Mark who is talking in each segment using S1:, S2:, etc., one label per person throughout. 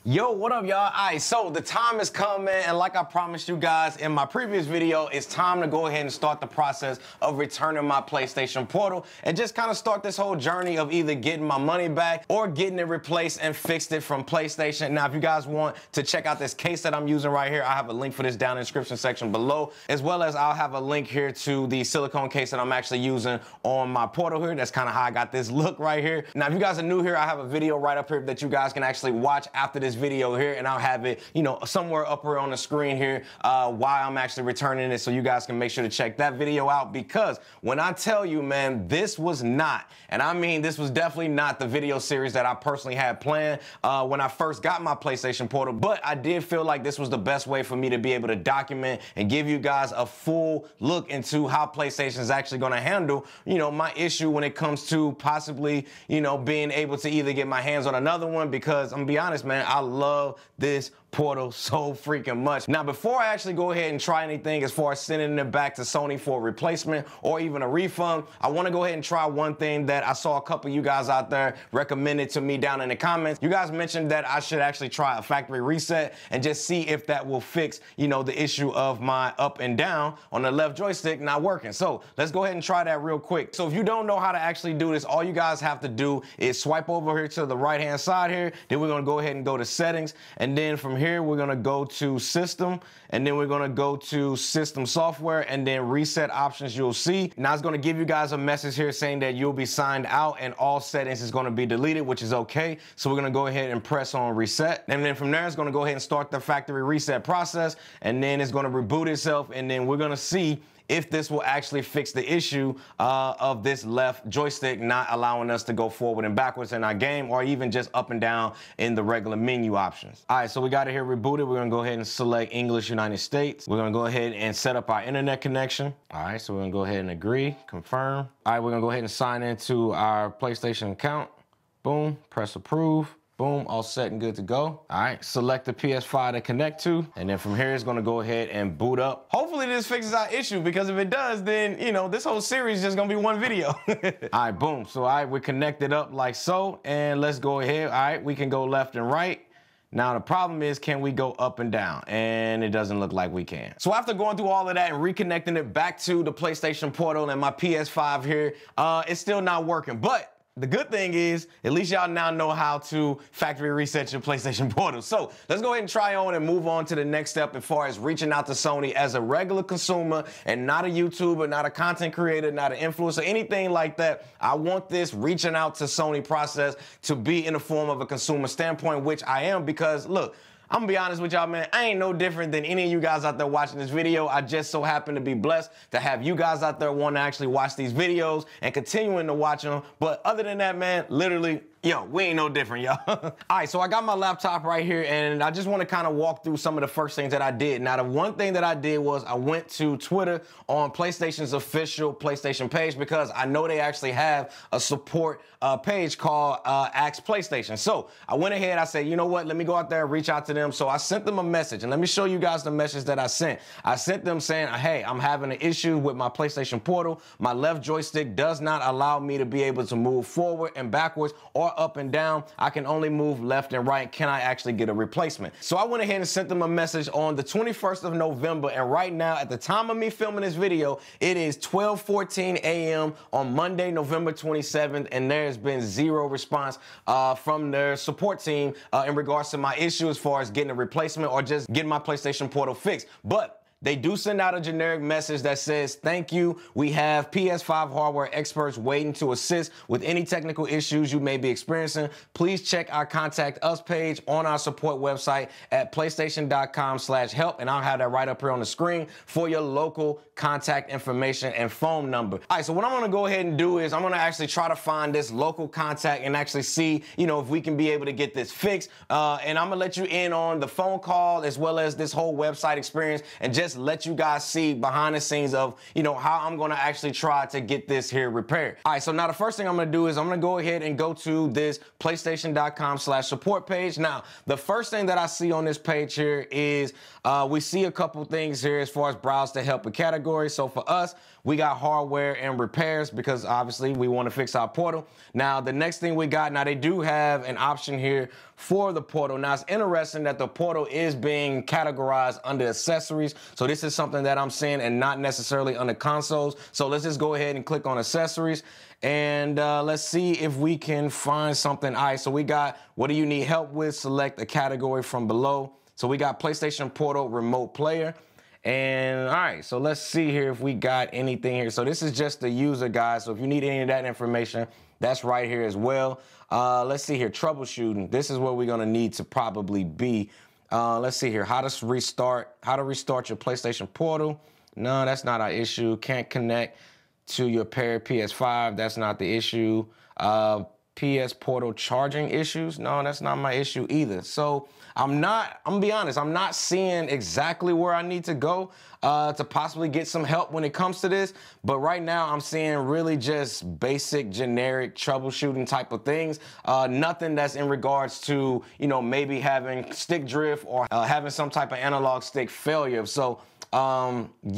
S1: Yo, what up, y'all? All right, so the time has come, man, and like I promised you guys in my previous video, it's time to go ahead and start the process of returning my PlayStation Portal and just kind of start this whole journey of either getting my money back or getting it replaced and fixed it from PlayStation. Now, if you guys want to check out this case that I'm using right here, I have a link for this down in the description section below, as well as I'll have a link here to the silicone case that I'm actually using on my Portal here. That's kind of how I got this look right here. Now, if you guys are new here, I have a video right up here that you guys can actually watch after this video here, and I'll have it, you know, somewhere up here on the screen here while I'm actually returning it, so you guys can make sure to check that video out, because when I tell you, man, this was not, and I mean this was definitely not the video series that I personally had planned when I first got my PlayStation Portal, but I did feel like this was the best way for me to be able to document and give you guys a full look into how PlayStation is actually going to handle, you know, my issue when it comes to possibly, you know, being able to either get my hands on another one, because I'm gonna be honest, man, I love this Portal so freaking much. Now, before I actually go ahead and try anything as far as sending it back to Sony for a replacement or even a refund, I want to go ahead and try one thing that I saw a couple of you guys out there recommended to me down in the comments. You guys mentioned that I should actually try a factory reset and just see if that will fix, you know, the issue of my up and down on the left joystick not working. So let's go ahead and try that real quick. So if you don't know how to actually do this, all you guys have to do is swipe over here to the right hand side here. Then we're going to go ahead and go to settings, and then from here we're going to go to system, and then we're going to go to system software, and then reset options. You'll see now it's going to give you guys a message here saying that you'll be signed out and all settings is going to be deleted, which is okay. So we're going to go ahead and press on reset, and then from there it's going to go ahead and start the factory reset process, and then it's going to reboot itself, and then we're going to see if this will actually fix the issue of this left joystick not allowing us to go forward and backwards in our game, or even just up and down in the regular menu options. All right, so we got it here rebooted. We're gonna go ahead and select English United States. We're gonna go ahead and set up our internet connection. All right, so we're gonna go ahead and agree, confirm. All right, we're gonna go ahead and sign into our PlayStation account. Boom, press approve. Boom, all set and good to go. All right, select the PS5 to connect to, and then from here it's gonna go ahead and boot up. Hopefully this fixes our issue, because if it does, then, you know, this whole series is just gonna be one video. All right, boom. So, all right, we're connected up like so, and let's go ahead. All right, we can go left and right. Now, the problem is, can we go up and down? And it doesn't look like we can. So after going through all of that and reconnecting it back to the PlayStation Portal and my PS5 here, it's still not working, but the good thing is, at least y'all now know how to factory reset your PlayStation Portal. So let's go ahead and try on and move on to the next step as far as reaching out to Sony as a regular consumer and not a YouTuber, not a content creator, not an influencer, anything like that. I want this reaching out to Sony process to be in the form of a consumer standpoint, which I am, because look, I'm gonna be honest with y'all, man, I ain't no different than any of you guys out there watching this video. I just so happen to be blessed to have you guys out there want to actually watch these videos and continuing to watch them. But other than that, man, literally, yo, we ain't no different, y'all. All right, so I got my laptop right here, and I just want to kind of walk through some of the first things that I did. Now, the one thing that I did was I went to Twitter on PlayStation's official PlayStation page, because I know they actually have a support page called Ask PlayStation. So I went ahead, I said, you know what, let me go out there and reach out to them. So I sent them a message, and let me show you guys the message that I sent. I sent them saying, hey, I'm having an issue with my PlayStation Portal. My left joystick does not allow me to be able to move forward and backwards or up and down. I can only move left and right. Can I actually get a replacement? So I went ahead and sent them a message on the 21st of November. And right now, at the time of me filming this video, it is 12:14 a.m. on Monday, November 27th. And there's been zero response from their support team in regards to my issue as far as getting a replacement or just getting my PlayStation Portal fixed. But they do send out a generic message that says, thank you. We have PS5 hardware experts waiting to assist with any technical issues you may be experiencing. Please check our contact us page on our support website at playstation.com/help. And I'll have that right up here on the screen for your local contact information and phone number. All right, so what I'm gonna go ahead and do is I'm gonna actually try to find this local contact and actually see, you know, if we can be able to get this fixed. And I'm gonna let you in on the phone call as well as this whole website experience, and just just let you guys see behind the scenes of, you know, how I'm gonna actually try to get this here repaired. All right, so now the first thing I'm gonna do is I'm gonna go ahead and go to this PlayStation.com/support page. Now, the first thing that I see on this page here is we see a couple things here as far as browse to help a category. So for us, we got hardware and repairs because obviously we want to fix our portal. Now, the next thing we got, now they do have an option here for the portal. Now, it's interesting that the portal is being categorized under accessories. So this is something that I'm seeing and not necessarily under consoles. So let's just go ahead and click on accessories and let's see if we can find something. All right, so we got, what do you need help with? Select a category from below. So we got PlayStation Portal Remote Player. And all right, so let's see here if we got anything here. So this is just the user guide. So if you need any of that information, that's right here as well. Let's see here, troubleshooting. This is where we're gonna need to probably be. Let's see here, how to restart your PlayStation Portal. No, that's not our issue. Can't connect to your paired PS5. That's not the issue. PS Portal charging issues. No, that's not my issue either. So I'm gonna be honest, I'm not seeing exactly where I need to go to possibly get some help when it comes to this. But right now I'm seeing really just basic, generic troubleshooting type of things. Nothing that's in regards to, you know, maybe having stick drift or having some type of analog stick failure. So yeah,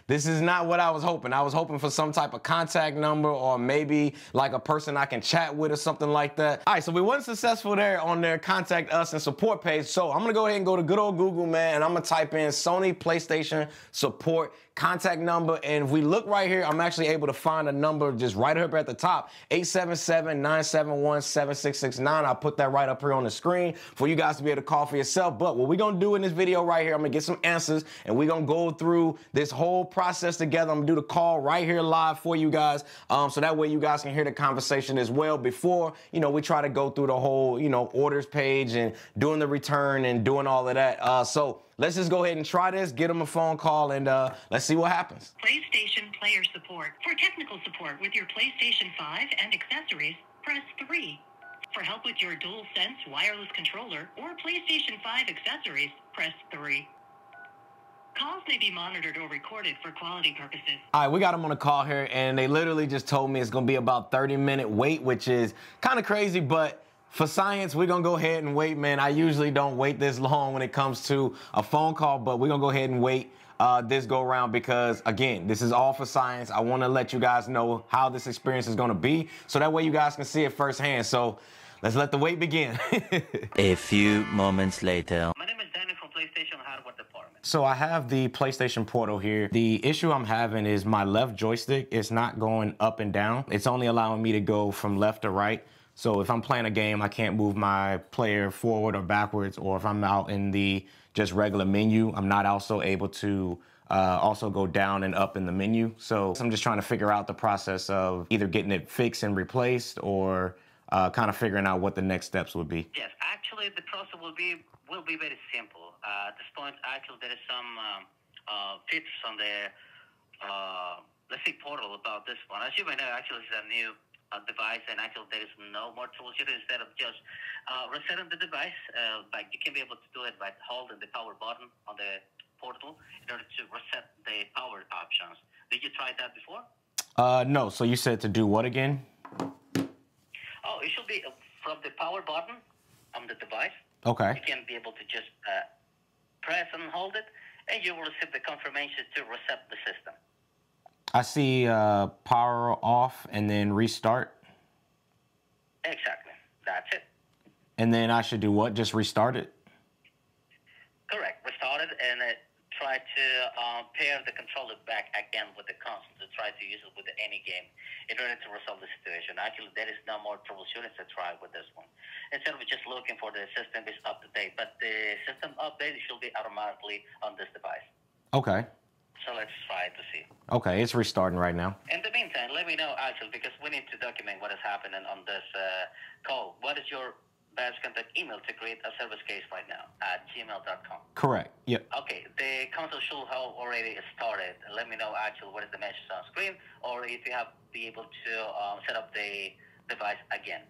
S1: this is not what I was hoping. I was hoping for some type of contact number or maybe like a person I can chat with or something like that. All right, so we weren't successful there on their contact us and support page. So I'm gonna go ahead and go to good old Google, man, and I'm gonna type in Sony PlayStation support contact number. And if we look right here, I'm actually able to find a number just right up at the top, 877-971-7669. I'll put that right up here on the screen for you guys to be able to call for yourself. But what we're gonna do in this video right here, I'm gonna get some answers and we're gonna go through this whole process together. I'm gonna do the call right here live for you guys. So that way you guys can hear the conversation as well before, you know, we try to go through the whole, you know, orders page and doing the return and doing all of that. So let's just go ahead and try this, get them a phone call, and let's see what happens.
S2: PlayStation Player Support. For technical support with your PlayStation 5 and accessories, press 3. For help with your DualSense wireless controller or PlayStation 5 accessories, press 3. Calls may be monitored or recorded for quality purposes.
S1: All right, we got them on a call here, and they literally just told me it's going to be about 30-minute wait, which is kind of crazy, but for science, we're going to go ahead and wait, man. I usually don't wait this long when it comes to a phone call, but we're going to go ahead and wait this go around because, again, this is all for science. I want to let you guys know how this experience is going to be so that way you guys can see it firsthand. So let's let the wait begin.
S3: A few moments later.
S2: My name is Daniel from PlayStation Hardware Department.
S1: So I have the PlayStation Portal here. The issue I'm having is my left joystick is not going up and down. It's only allowing me to go from left to right. So if I'm playing a game, I can't move my player forward or backwards, or if I'm out in the just regular menu, I'm not also able to also go down and up in the menu. So I'm just trying to figure out the process of either getting it fixed and replaced or kind of figuring out what the next steps would be.
S2: Yes, actually the process will be very simple. At this point, actually there is some features on the let's say portal about this one. As you may know, actually it's a new device, and actually there is no more troubleshooting. Instead of just resetting the device, like you can be able to do it by holding the power button on the portal in order to reset the power options. Did you try that before?
S1: No. So you said to do what again?
S2: Oh, it should be from the power button on the device.
S1: Okay.
S2: You can be able to just press and hold it, and you will receive the confirmation to reset the system.
S1: I see power off and then restart.
S2: Exactly. That's it.
S1: And then I should do what? Just restart it?
S2: Correct. Restart it and try to pair the controller back again with the console to try to use it with any game in order to resolve the situation. Actually, there is no more troubleshooting to try with this one. Instead of just looking for the system is up to date, but the system update should be automatically on this device.
S1: Okay.
S2: So let's try to see.
S1: Okay, it's restarting right now.
S2: In the meantime, let me know, actually, because we need to document what is happening on this call. What is your best contact email to create a service case right now at gmail.com?
S1: Correct. Yep.
S2: Okay, the console should have already started. Let me know, actually, what is the message on screen, or if you have be able to set up the device again.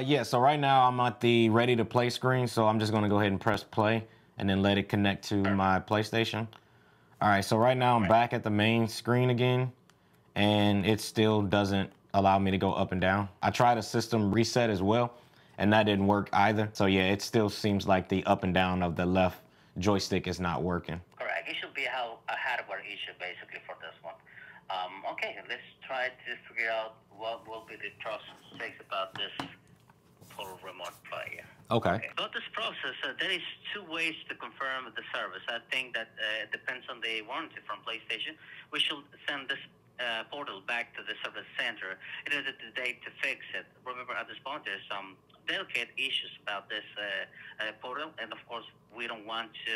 S1: Yeah, so right now I'm at the ready to play screen, so I'm just going to go ahead and press play. and then let it connect to my PlayStation. All right, so right now I'm back at the main screen again, and it still doesn't allow me to go up and down. I tried a system reset as well, and that didn't work either. So yeah, it still seems like the up and down of the left joystick is not working.
S2: Correct. It should be a hardware issue basically for this one. Okay, let's try to figure out what will be the process about this Portal remote play.
S1: Okay.
S2: About this process, there is two ways to confirm the service. I think that it depends on the warranty from PlayStation. We should send this Portal back to the service center in order to fix it. Remember, at this point, there's some delicate issues about this Portal, and of course, we don't want to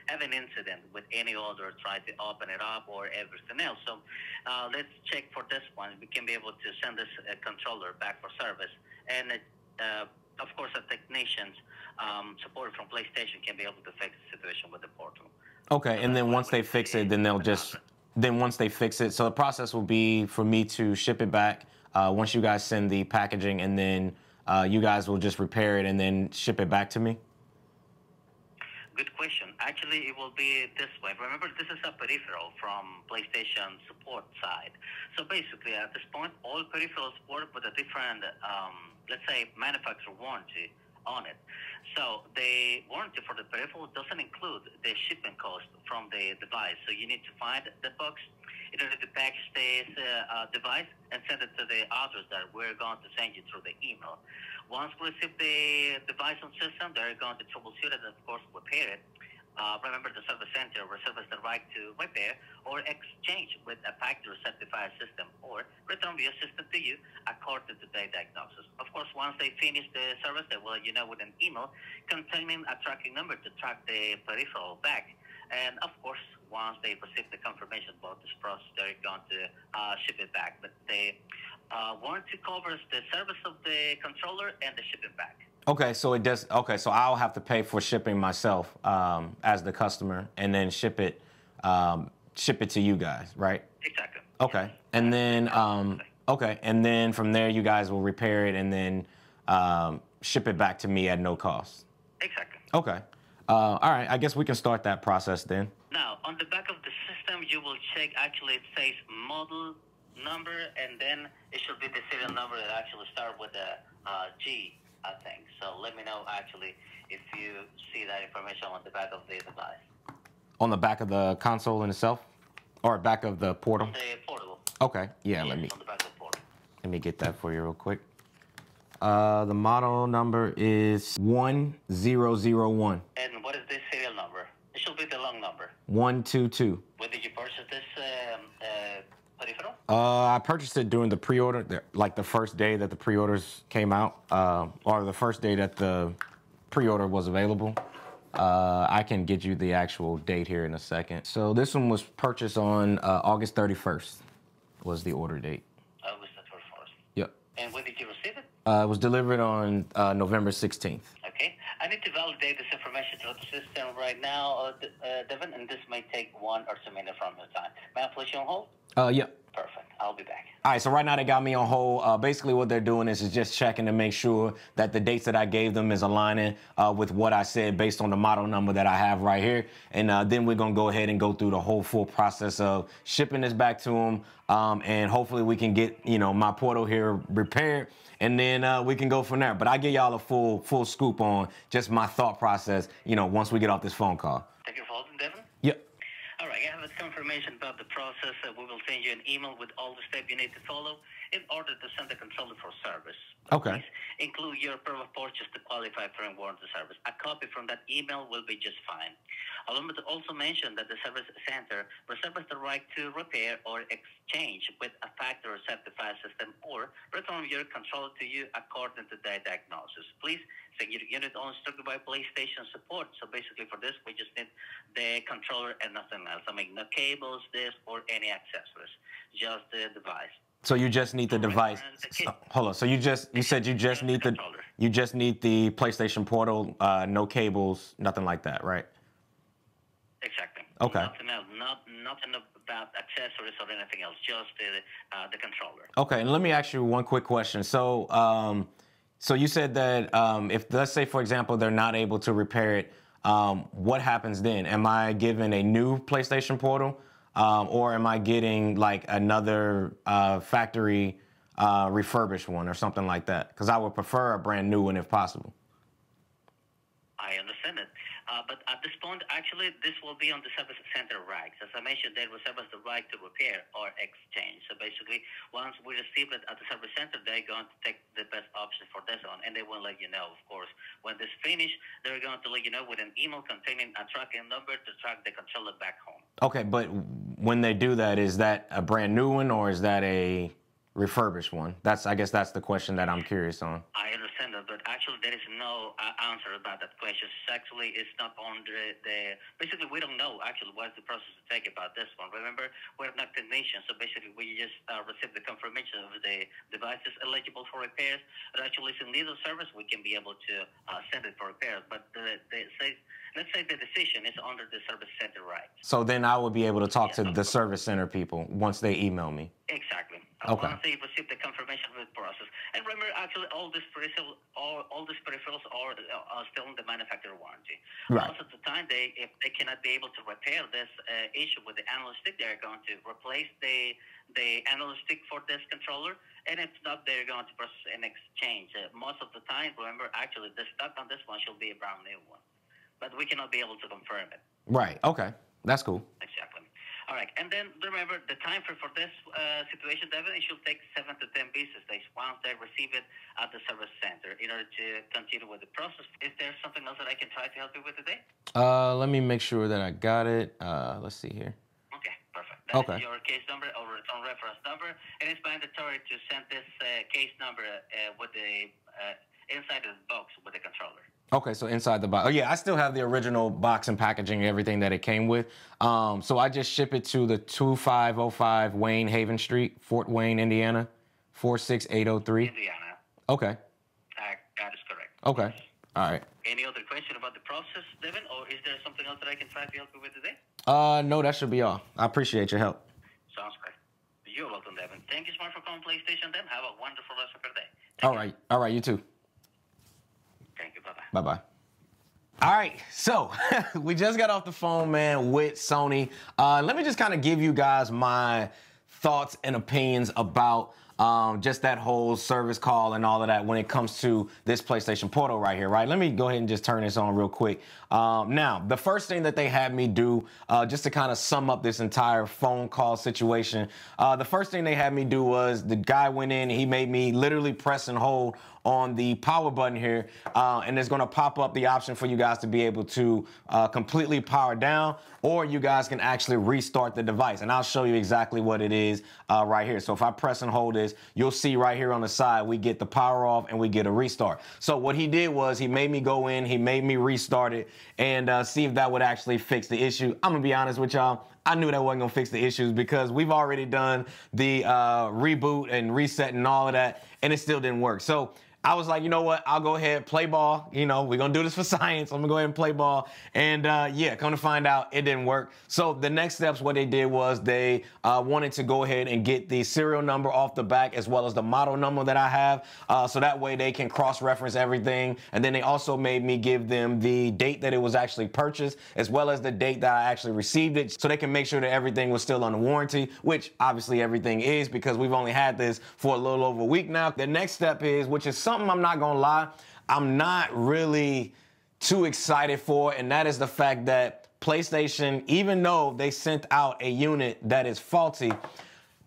S2: have an incident with any order trying to open it up or everything else. So let's check for this one. We can be able to send this controller back for service, and of course, the technicians supported from PlayStation can be able to fix the situation with the Portal.
S1: Okay,
S2: So
S1: and then once they fix it, then they'll just, once they fix it, so the process will be for me to ship it back once you guys send the packaging, and then you guys will just repair it and then ship it back to me?
S2: Good question. Actually, it will be this way. Remember, this is a peripheral from PlayStation support side. So basically, at this point, all peripherals work with a different, let's say, manufacturer warranty on it. So the warranty for the peripheral doesn't include the shipping cost from the device. So you need to find the box in order to package this device and send it to the address that we're going to send you through the email. Once we receive the device on system, they're going to troubleshoot it and, of course, repair it. Remember, the service center reserves the right to repair or exchange with a factory certified system or return your system to you according to their diagnosis. Of course, once they finish the service, they will let you know with an email containing a tracking number to track the peripheral back. And of course, once they receive the confirmation about this process, they're going to ship it back. But the warranty covers the service of the controller and the shipping back.
S1: Okay, so it does. Okay, so I'll have to pay for shipping myself as the customer, and then ship it to you guys, right?
S2: Exactly.
S1: Okay, and then okay, and then from there you guys will repair it and then ship it back to me at no cost.
S2: Exactly.
S1: Okay. All right, I guess we can start that process then.
S2: Now, on the back of the system, you will check, actually it says model number, and then it should be the serial number that actually start with a G, I think. So let me know, actually, if you see that information on the back of the device.
S1: On the back of the console in itself? Or back of the portal?
S2: On the portal.
S1: Okay, yeah,
S2: Yes,
S1: let me
S2: on the back of the portal.
S1: Let me get that for you real quick. The model number is 1001.
S2: And what is this serial number? It should be the long number.
S1: 122.
S2: When did you purchase this peripheral?
S1: I purchased it during the pre-order, like the first day that the pre-orders came out, or the first day that the pre-order was available. I can get you the actual date here in a second. So this one was purchased on August 31st was the order date.
S2: August 31st.
S1: Yep.
S2: And when did you receive it?
S1: It was delivered on November 16th.
S2: Okay. I need to validate this information through the system right now, Devin, and this may take 1 or 2 minutes from your time. May I place you on hold?
S1: Yep.
S2: Perfect. I'll be back.
S1: All right, so right now they got me on hold. Basically what they're doing is just checking to make sure that the dates that I gave them is aligning with what I said based on the model number that I have right here. And then we're going to go ahead and go through the whole full process of shipping this back to them. And hopefully we can get, my portal here repaired. And then we can go from there. But I give y'all a full scoop on just my thought process, once we get off this phone call.
S2: Thank you for holding, Devin.
S1: Yep.
S2: All right, I have a confirmation about the process. We will send you an email with all the steps you need to follow in order to send the controller for service.
S1: Okay.
S2: Please include your proof of purchase to qualify for a warranty service. A copy from that email will be just fine. Allow me to also mention that the service center reserves the right to repair or exchange with a factory certified system or return your controller to you according to their diagnosis. Please send your unit on instructed by PlayStation support. So basically for this, we just need the controller and nothing else. I mean, no cables, this, or any accessories, just the device.
S1: So you just need the device. Hold on. So you said you just need the PlayStation Portal, no cables, nothing like that, right?
S2: Exactly.
S1: Okay.
S2: Nothing else. Nothing about accessories or anything else. Just the controller.
S1: Okay. And let me ask you one quick question. So, so you said that if, let's say, for example, they're not able to repair it what happens then? Am I given a new PlayStation Portal, or am I getting like another factory refurbished one or something like that? Because I would prefer a brand new one if possible.
S2: I understand it. But at this point, actually, this will be on the service center rights. As I mentioned, they reserve us the right to repair or exchange. So basically, once we receive it at the service center, they're going to take the best option for this one, and they will let you know, of course. When this finished, they're going to let you know with an email containing a tracking number to track the controller back home.
S1: Okay, but when they do that, is that a brand new one or is that a refurbished one? I guess that's the question that I'm curious on.
S2: I understand that, but actually there is no answer about that question. Actually, it's not on basically, we don't know actually what's the process to take about this one. Remember, we're not technicians, so basically we just receive the confirmation of the device is eligible for repairs. But actually, it's in need of service, we can be able to send it for repairs. But let's say the decision is under the service center rights.
S1: So then I would be able to talk to the service center people once they email me.
S2: Exactly.
S1: Okay.
S2: Once they receive the confirmation of the process. And remember, actually, all these peripherals are still in the manufacturer warranty.
S1: Right.
S2: Most of the time, if they cannot be able to repair this issue with the analog stick, they're going to replace the analog stick for this controller. And if not, they're going to process an exchange. Most of the time, remember, actually, the stock on this one should be a brand new one. But we cannot be able to confirm it.
S1: Right. Okay. That's cool.
S2: Exactly. All right. And then remember, the time frame for this situation, Devin, it should take 7 to 10 business days once they receive it at the service center in order to continue with the process. Is there something else that I can try to help you with today?
S1: Let me make sure that I got it. Let's see here.
S2: Okay, perfect. That is your case number or return reference number. And it's mandatory to send this case number with the inside of the box with the controller.
S1: Okay, so inside the box. Oh, yeah, I still have the original box and packaging and everything that it came with. So I just ship it to the 2505 Wayne Haven Street, Fort Wayne, Indiana, 46803.
S2: Indiana.
S1: Okay.
S2: That is correct.
S1: Okay. All right.
S2: Any other question about the process, Devin, or is there something else that I can try to help you with today?
S1: No, that should be all. I appreciate your help.
S2: Sounds great. You're welcome, Devin. Thank you so much for calling PlayStation, then. Have a wonderful rest of your day.
S1: All right. All right, you too.
S2: Thank you. Bye-bye.
S1: Bye-bye. All right, so we just got off the phone, man, with Sony. Let me just kind of give you guys my thoughts and opinions about just that whole service call and all of that when it comes to this PlayStation Portal right here, right? Let me go ahead and just turn this on real quick. Now, the first thing that they had me do, just to kind of sum up this entire phone call situation, the first thing they had me do was the guy went in, he made me literally press and hold on the power button here, and it's going to pop up the option for you guys to be able to completely power down, or you guys can actually restart the device. And I'll show you exactly what it is right here. So if I press and hold this, you'll see right here on the side, we get the power off and we get a restart. So what he did was he made me go in, he made me restart it and see if that would actually fix the issue. I'm going to be honest with y'all. I knew that wasn't going to fix the issues because we've already done the reboot and reset and all of that, and it still didn't work. So I was like, you know what? I'll go ahead, play ball. You know, we're going to do this for science. I'm going to go ahead and play ball. And yeah, come to find out, it didn't work. So the next steps, what they did was they wanted to go ahead and get the serial number off the back as well as the model number that I have. So that way they can cross-reference everything. And then they also made me give them the date that it was actually purchased as well as the date that I actually received it so they can make sure that everything was still under warranty, which obviously everything is because we've only had this for a little over a week now. The next step is, which is something I'm not gonna lie, I'm not really too excited for, and that is the fact that PlayStation, even though they sent out a unit that is faulty,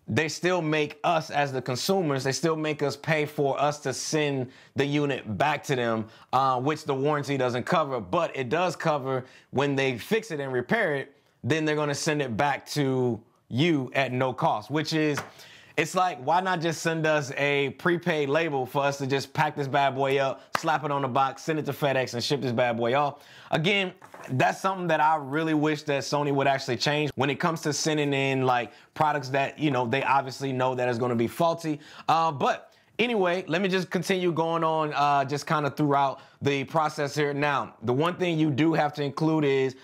S1: they still make us as the consumers, they still make us pay for us to send the unit back to them, which the warranty doesn't cover, but it does cover when they fix it and repair it, then they're gonna send it back to you at no cost, which is, it's like, why not just send us a prepaid label for us to just pack this bad boy up, slap it on the box, send it to FedEx, and ship this bad boy off? Again, that's something that I really wish that Sony would actually change when it comes to sending in like products that, you know, they obviously know that is going to be faulty. But anyway, let me just continue going on just kind of throughout the process here. Now, the one thing you do have to include is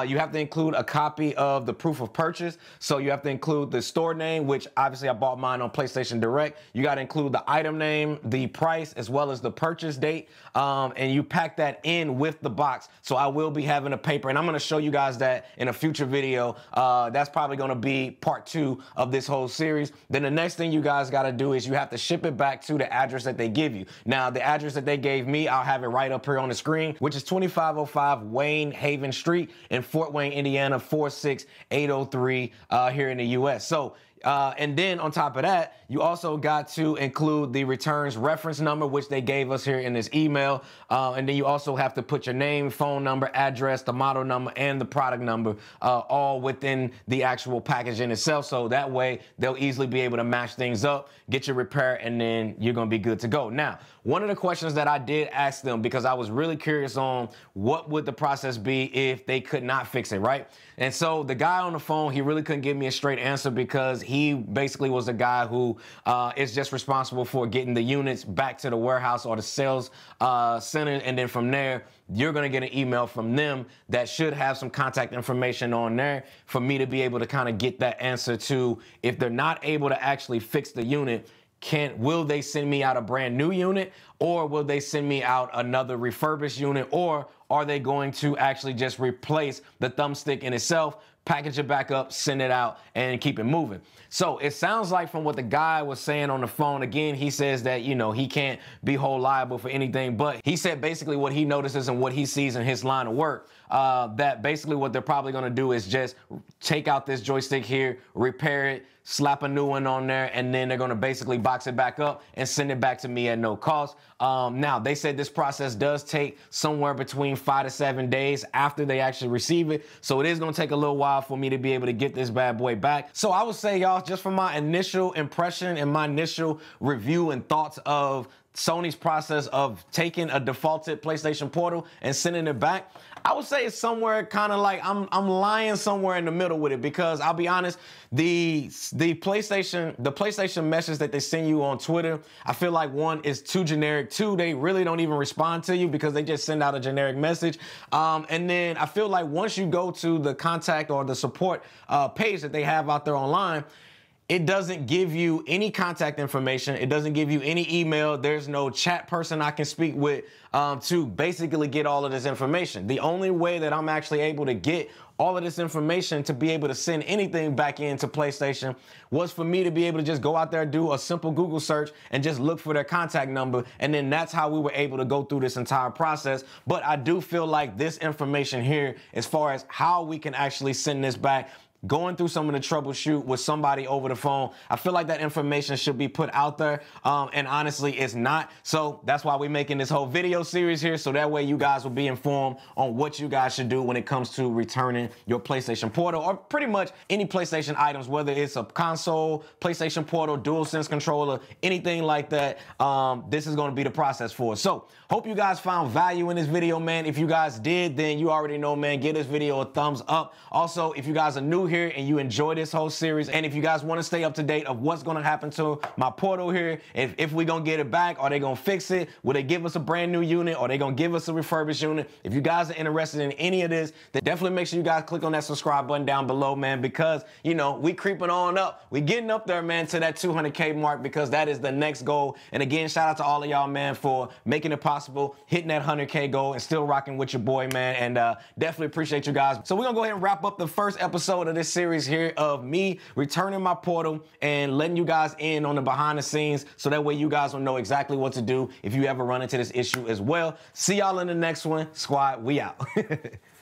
S1: you have to include a copy of the proof of purchase. So you have to include the store name, which obviously I bought mine on PlayStation Direct. You got to include the item name, the price, as well as the purchase date. And you pack that in with the box. So I will be having a paper, and I'm going to show you guys that in a future video. That's probably going to be part 2 of this whole series. Then the next thing you guys got to do is you have to ship it back to the address that they give you. Now, the address that they gave me, I'll have it right up here on the screen, which is 2505 Wayne Haven Street in Fort Wayne, Indiana, 46803 here in the US. So, and then on top of that, you also got to include the returns reference number, which they gave us here in this email. And then you also have to put your name, phone number, address, the model number, and the product number all within the actual package in itself. So that way they'll easily be able to match things up, get your repair, and then you're going to be good to go. Now, one of the questions that I did ask them, because I was really curious on what would the process be if they could not fix it, right? And so the guy on the phone, he really couldn't give me a straight answer, because he basically was a guy who is just responsible for getting the units back to the warehouse or the sales center. And then from there, you're going to get an email from them that should have some contact information on there for me to be able to kind of get that answer to, if they're not able to actually fix the unit, will they send me out a brand new unit, or will they send me out another refurbished unit, or are they going to actually just replace the thumbstick in itself, package it back up, send it out, and keep it moving? So it sounds like from what the guy was saying on the phone, again, he says that, you know, he can't be wholly liable for anything, but he said basically what he notices and what he sees in his line of work, that basically what they're probably going to do is just take out this joystick here, repair it, slap a new one on there, and then they're going to basically box it back up and send it back to me at no cost. Now, they said this process does take somewhere between 5 to 7 days after they actually receive it. So it is going to take a little while for me to be able to get this bad boy back. So I would say, y'all, just from my initial impression and my initial review and thoughts of Sony's process of taking a defaulted PlayStation Portal and sending it back, I would say it's somewhere kind of like I'm lying somewhere in the middle with it, because I'll be honest, the PlayStation message that they send you on Twitter, I feel like, one, is too generic. Two, they really don't even respond to you because they just send out a generic message. And then I feel like once you go to the contact or the support page that they have out there online, it doesn't give you any contact information. It doesn't give you any email. There's no chat person I can speak with to basically get all of this information. The only way that I'm actually able to get all of this information to be able to send anything back into PlayStation was for me to be able to just go out there, do a simple Google search, and just look for their contact number. And then that's how we were able to go through this entire process. But I do feel like this information here, as far as how we can actually send this back, going through some of the troubleshoot with somebody over the phone, I feel like that information should be put out there, and honestly, it's not. So that's why we're making this whole video series here, so that way you guys will be informed on what you guys should do when it comes to returning your PlayStation Portal, or pretty much any PlayStation items, whether it's a console, PlayStation Portal, DualSense controller, anything like that. This is going to be the process for it. So hope you guys found value in this video, man. If you guys did, then you already know, man, give this video a thumbs up. Also, if you guys are new here and you enjoy this whole series, and if you guys want to stay up to date of what's going to happen to my Portal here, if we're going to get it back, are they going to fix it, will they give us a brand new unit, or are they going to give us a refurbished unit? If you guys are interested in any of this, then definitely make sure you guys click on that subscribe button down below, man, because, you know, we creeping on up. We getting up there, man, to that 200K mark, because that is the next goal. And again, shout out to all of y'all, man, for making it possible, hitting that 100K goal, and still rocking with your boy, man. And definitely appreciate you guys. So we're going to go ahead and wrap up the first episode of this series here of me returning my Portal and letting you guys in on the behind the scenes, so that way you guys will know exactly what to do if you ever run into this issue as well. See y'all in the next one. Squad, we out.